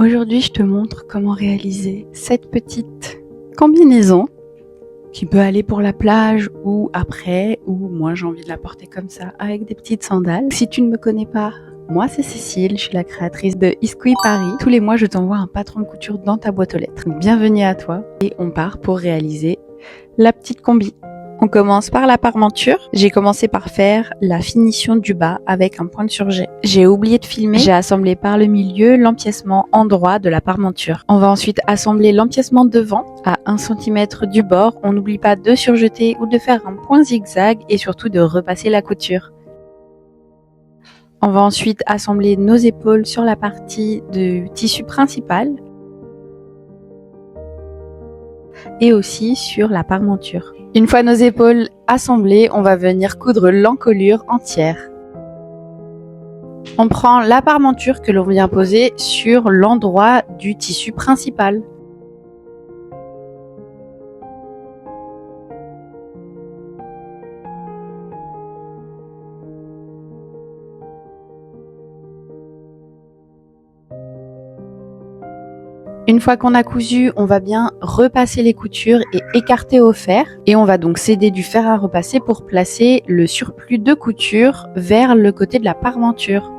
Aujourd'hui, je te montre comment réaliser cette petite combinaison qui peut aller pour la plage ou après, ou moi j'ai envie de la porter comme ça avec des petites sandales. Si tu ne me connais pas, moi c'est Cécile, je suis la créatrice de Isqui Paris. Tous les mois, je t'envoie un patron de couture dans ta boîte aux lettres. Bienvenue à toi et on part pour réaliser la petite combi. On commence par la parmenture. J'ai commencé par faire la finition du bas avec un point de surjet. J'ai oublié de filmer. J'ai assemblé par le milieu l'empiècement endroit de la parmenture. On va ensuite assembler l'empiècement devant à 1 cm du bord. On n'oublie pas de surjeter ou de faire un point zigzag et surtout de repasser la couture. On va ensuite assembler nos épaules sur la partie du tissu principal et aussi sur la parmenture. Une fois nos épaules assemblées, on va venir coudre l'encolure entière. On prend la parmenture que l'on vient poser sur l'endroit du tissu principal. Une fois qu'on a cousu, on va bien repasser les coutures et écarter au fer. Et on va donc céder du fer à repasser pour placer le surplus de couture vers le côté de la parmenture.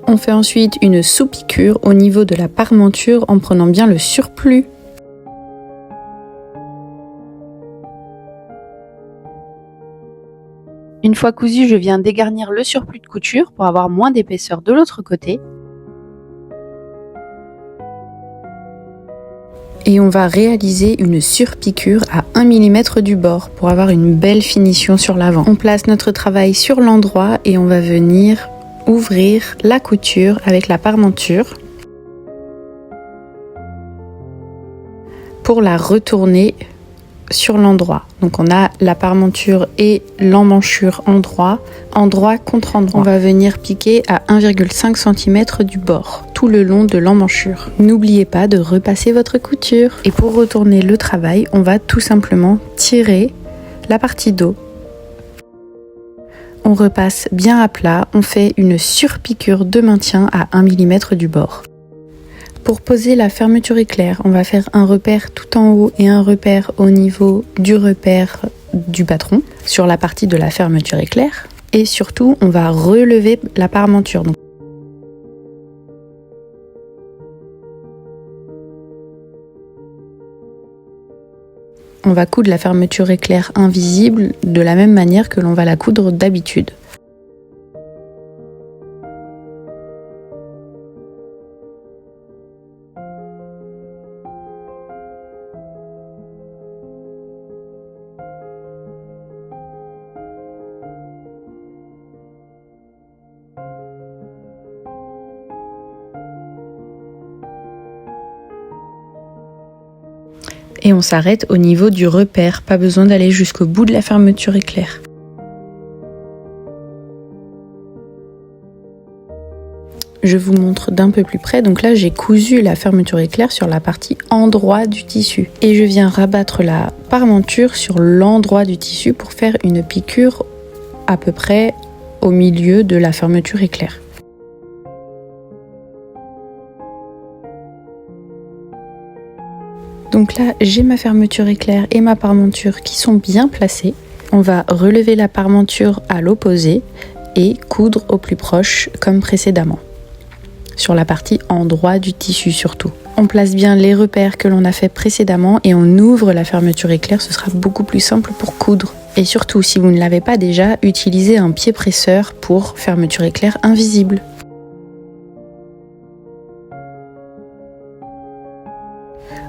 On fait ensuite une sous-piqûre au niveau de la parmenture en prenant bien le surplus. Une fois cousu, je viens dégarnir le surplus de couture pour avoir moins d'épaisseur de l'autre côté. Et on va réaliser une surpiqûre à 1 mm du bord pour avoir une belle finition sur l'avant. On place notre travail sur l'endroit et on va venir ouvrir la couture avec la parmenture pour la retourner sur l'endroit. Donc on a la parmenture et l'emmanchure endroit contre endroit. On va venir piquer à 1,5 cm du bord, tout le long de l'emmanchure. N'oubliez pas de repasser votre couture. Et pour retourner le travail, on va tout simplement tirer la partie dos. On repasse bien à plat, on fait une surpiqûre de maintien à 1 mm du bord. Pour poser la fermeture éclair, on va faire un repère tout en haut et un repère au niveau du repère du patron sur la partie de la fermeture éclair. Et surtout, on va relever la parmenture. On va coudre la fermeture éclair invisible de la même manière que l'on va la coudre d'habitude. Et on s'arrête au niveau du repère, pas besoin d'aller jusqu'au bout de la fermeture éclair. Je vous montre d'un peu plus près, donc là j'ai cousu la fermeture éclair sur la partie endroit du tissu. Et je viens rabattre la parmenture sur l'endroit du tissu pour faire une piqûre à peu près au milieu de la fermeture éclair. Donc là, j'ai ma fermeture éclair et ma parmenture qui sont bien placées. On va relever la parmenture à l'opposé et coudre au plus proche comme précédemment. Sur la partie endroit du tissu surtout. On place bien les repères que l'on a fait précédemment et on ouvre la fermeture éclair, ce sera beaucoup plus simple pour coudre. Et surtout, si vous ne l'avez pas déjà, utilisez un pied presseur pour fermeture éclair invisible.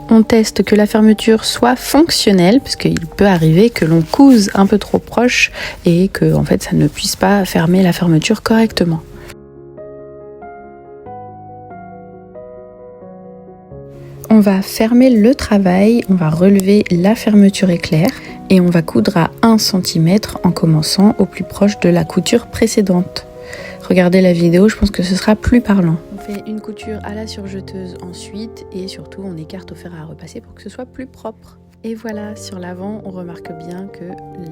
On teste que la fermeture soit fonctionnelle, parce qu'il peut arriver que l'on couse un peu trop proche et que en fait, ça ne puisse pas fermer la fermeture correctement. On va fermer le travail, on va relever la fermeture éclair et on va coudre à 1 cm en commençant au plus proche de la couture précédente. Regardez la vidéo, je pense que ce sera plus parlant. On fait une couture à la surjeteuse ensuite et surtout on écarte au fer à repasser pour que ce soit plus propre. Et voilà, sur l'avant, on remarque bien que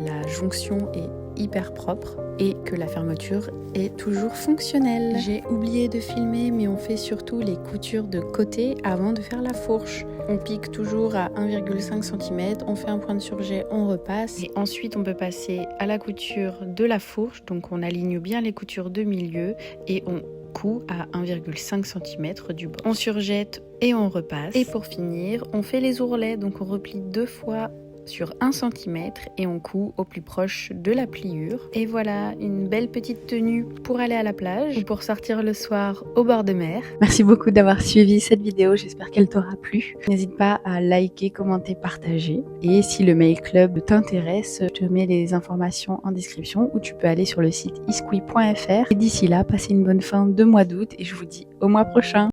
la jonction est hyper propre et que la fermeture est toujours fonctionnelle. J'ai oublié de filmer, mais on fait surtout les coutures de côté avant de faire la fourche. On pique toujours à 1,5 cm, on fait un point de surjet, on repasse et ensuite on peut passer à la couture de la fourche. Donc on aligne bien les coutures de milieu et on coud à 1,5 cm du bord. On surjette et on repasse. Et pour finir, on fait les ourlets, donc on replie 2 fois sur 1 cm et on coud au plus proche de la pliure. Et voilà, une belle petite tenue pour aller à la plage ou pour sortir le soir au bord de mer. Merci beaucoup d'avoir suivi cette vidéo, j'espère qu'elle t'aura plu. N'hésite pas à liker, commenter, partager. Et si le mail club t'intéresse, je te mets les informations en description ou tu peux aller sur le site isqui.fr. Et d'ici là, passez une bonne fin de mois d'août et je vous dis au mois prochain.